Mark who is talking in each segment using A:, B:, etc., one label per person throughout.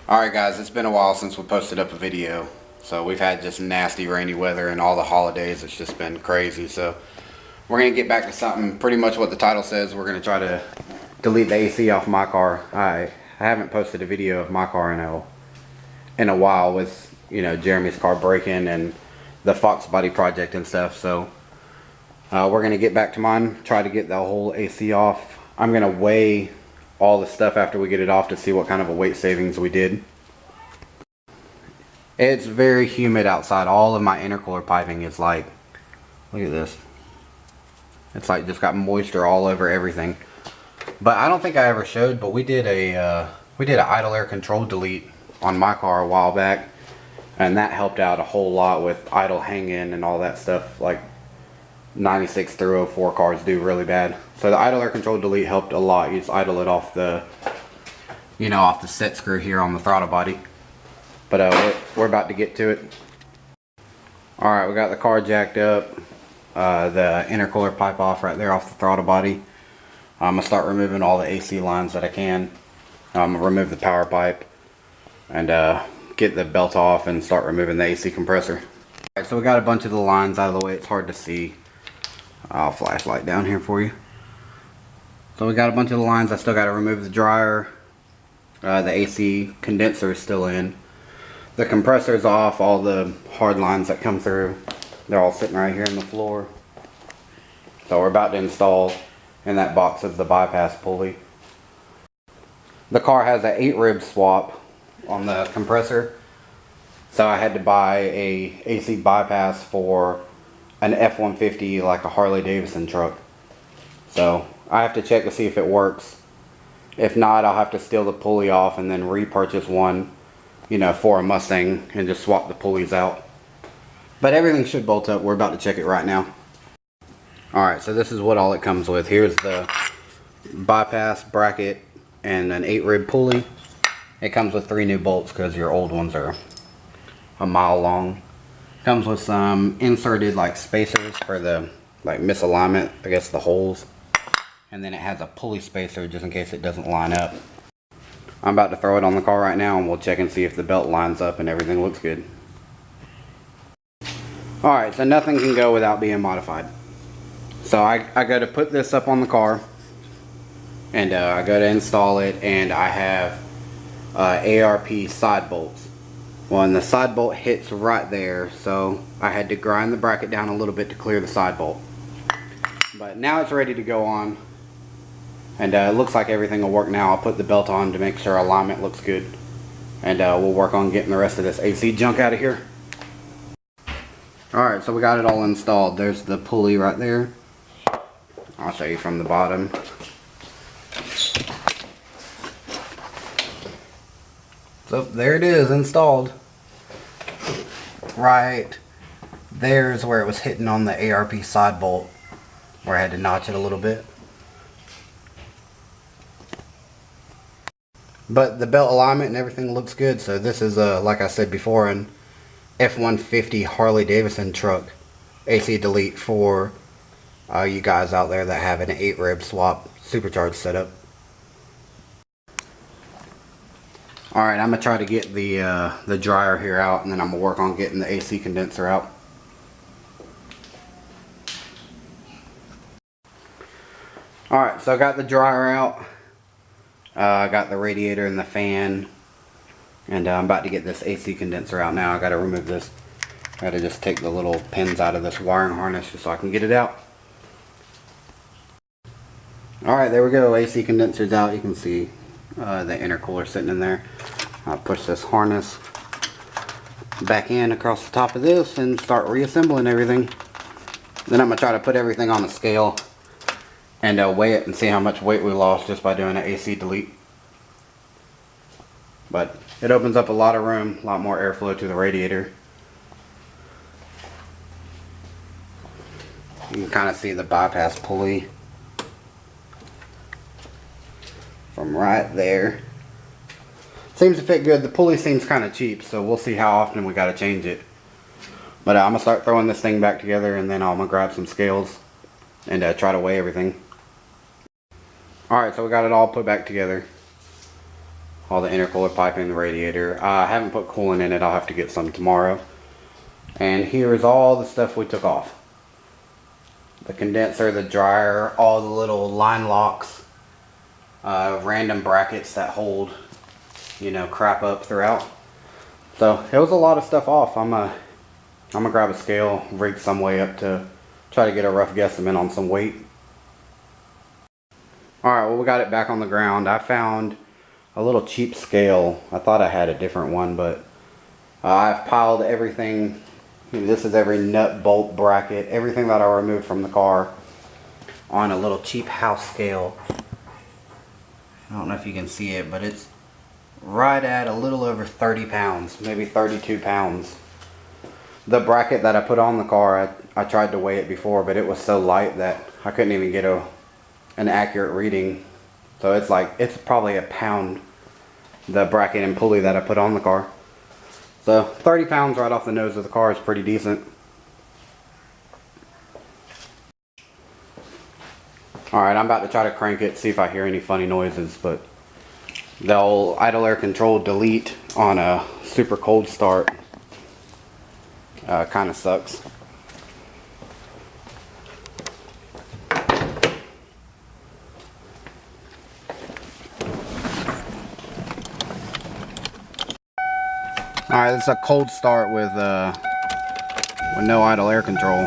A: Alright guys, it's been a while since we posted up a video. So we've had just nasty rainy weather and all the holidays. It's just been crazy. So we're going to get back to something pretty much what the title says. We're going to try to delete the AC off my car. I haven't posted a video of my car in a while with, you know, Jeremy's car breaking and the Fox body project and stuff. So we're going to get back to mine, try to get the whole AC off. I'm going to weigh all the stuff after we get it off to see what kind of a weight savings we did. It's very humid outside. All of my intercooler piping is like, look at this. It's like just got moisture all over everything. But I don't think I ever showed, but we did an idle air control delete on my car a while back, and that helped out a whole lot with idle hang-in and all that stuff. Like 96 through 04 cars do really bad. So the idle air control delete helped a lot. You just idle it off the, you know, off the set screw here on the throttle body. But we're about to get to it. Alright, we got the car jacked up. The intercooler pipe off right there off the throttle body. I'm going to start removing all the AC lines that I can. I'm going to remove the power pipe and get the belt off and start removing the AC compressor. Alright, so we got a bunch of the lines out of the way. It's hard to see. I'll flashlight down here for you. So we got a bunch of the lines. I still got to remove the dryer. The AC condenser is still in. The compressor is off. All the hard lines that come through, they're all sitting right here on the floor. So we're about to install in that box of the bypass pulley. The car has an 8-rib swap on the compressor. So I had to buy a AC bypass for an F-150, like a Harley Davidson truck. So I have to check to see if it works. If not, I'll have to steal the pulley off and then repurchase one, you know, for a Mustang and just swap the pulleys out. But everything should bolt up. We're about to check it right now. Alright, so this is what all it comes with. Here's the bypass bracket and an 8-rib pulley. It comes with 3 new bolts because your old ones are a mile long. Comes with some inserted like spacers for the like misalignment, I guess the holes. And then it has a pulley spacer just in case it doesn't line up. I'm about to throw it on the car right now and we'll check and see if the belt lines up and everything looks good. Alright, so nothing can go without being modified. So I go to put this up on the car and I go to install it, and I have ARP side bolts. Well, and the side bolt hits right there, so I had to grind the bracket down a little bit to clear the side bolt. But now it's ready to go on. And it looks like everything will work now. I'll put the belt on to make sure alignment looks good. And we'll work on getting the rest of this AC junk out of here. Alright, so we got it all installed. There's the pulley right there. I'll show you from the bottom. So there it is, installed. Right there's where it was hitting on the ARP side bolt, where I had to notch it a little bit. But the belt alignment and everything looks good. So this is, like I said before, an F-150 Harley Davidson truck AC delete for you guys out there that have an 8-rib swap supercharged setup. Alright, I'm going to try to get the dryer here out, and then I'm going to work on getting the AC condenser out. Alright, so I got the dryer out. I got the radiator and the fan, and I'm about to get this AC condenser out now. I got to remove this. I got to just take the little pins out of this wiring harness just so I can get it out. Alright, there we go. AC condenser's out. You can see the intercooler sitting in there. I'll push this harness back in across the top of this and start reassembling everything. Then I'm going to try to put everything on a scale and weigh it and see how much weight we lost just by doing an AC delete. But it opens up a lot of room, a lot more airflow to the radiator. You can kind of see the bypass pulley from right there. Seems to fit good. The pulley seems kind of cheap, so we'll see how often we got to change it. But I'm going to start throwing this thing back together, and then I'm going to grab some scales and try to weigh everything. Alright, so we got it all put back together. all the intercooler piping, the radiator. I haven't put coolant in it. I'll have to get some tomorrow. And here is all the stuff we took off. The condenser, the dryer, all the little line locks, random brackets that hold, you know, crap up throughout. So it was a lot of stuff off. I'm gonna grab a scale, rig some way up to try to get a rough guesstimate on some weight. Alright, well, we got it back on the ground. I found a little cheap scale. I thought I had a different one, but I've piled everything. This is every nut, bolt, bracket, everything that I removed from the car on a little cheap house scale. I don't know if you can see it, but it's right at a little over 30 pounds, maybe 32 pounds. The bracket that I put on the car, I tried to weigh it before, but it was so light that I couldn't even get an accurate reading. So it's probably a pound, the bracket and pulley that I put on the car. So 30 pounds right off the nose of the car is pretty decent. Alright, I'm about to try to crank it, see if I hear any funny noises, but the old idle air control delete on a super cold start kind of sucks. Alright, this is a cold start with no idle air control.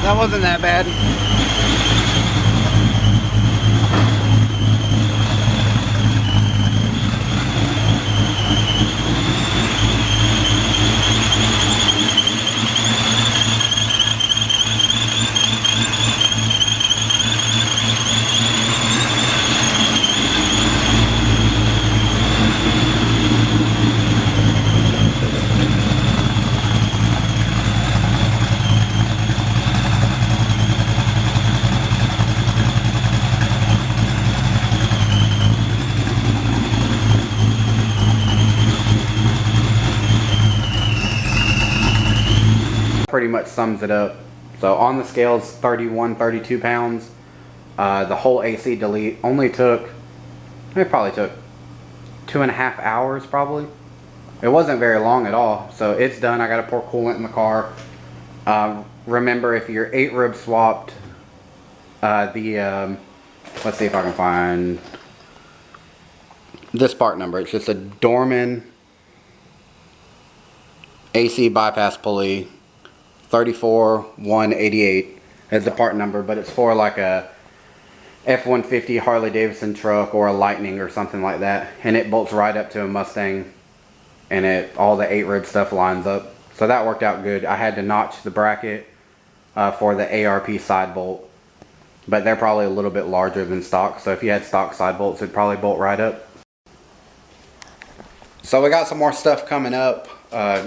A: That wasn't that bad. Pretty much sums it up. So on the scale it's 31, 32 pounds. The whole AC delete only took, it probably took 2.5 hours probably. It wasn't very long at all. So it's done. I got to pour coolant in the car. Remember, if you're 8 rib swapped, let's see if I can find this part number. It's just a Dorman AC bypass pulley 34188 is the part number, but it's for like a F-150 Harley Davidson truck or a Lightning or something like that, and it bolts right up to a Mustang, and all the 8 rib stuff lines up. So that worked out good. I had to notch the bracket for the ARP side bolt, but they're probably a little bit larger than stock, so if you had stock side bolts it'd probably bolt right up. So we got some more stuff coming up.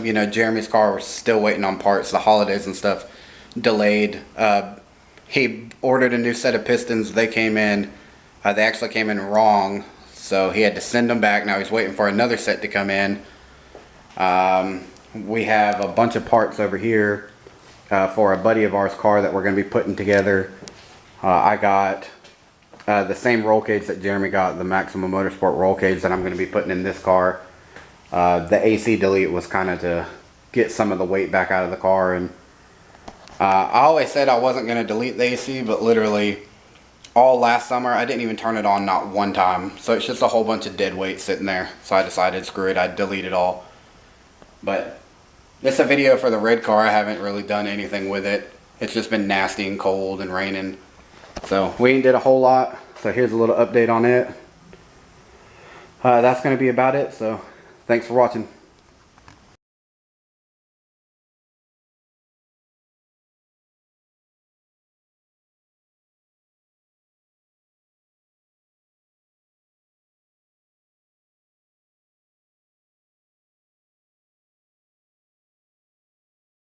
A: You know, Jeremy's car was still waiting on parts. The holidays and stuff delayed. He ordered a new set of pistons. They came in. They actually came in wrong, so he had to send them back. Now he's waiting for another set to come in. We have a bunch of parts over here for a buddy of ours car that we're going to be putting together. I got the same roll cage that Jeremy got, the Maximum Motorsport roll cage that I'm going to be putting in this car. The AC delete was kind of to get some of the weight back out of the car, and I always said I wasn't going to delete the AC, but literally all last summer I didn't even turn it on, not one time. So it's just a whole bunch of dead weight sitting there, so I decided screw it, I'd delete it all. But this is a video for the red car. I haven't really done anything with it. It's just been nasty and cold and raining, so we ain't did a whole lot. So here's a little update on it. That's going to be about it, so thanks for watching.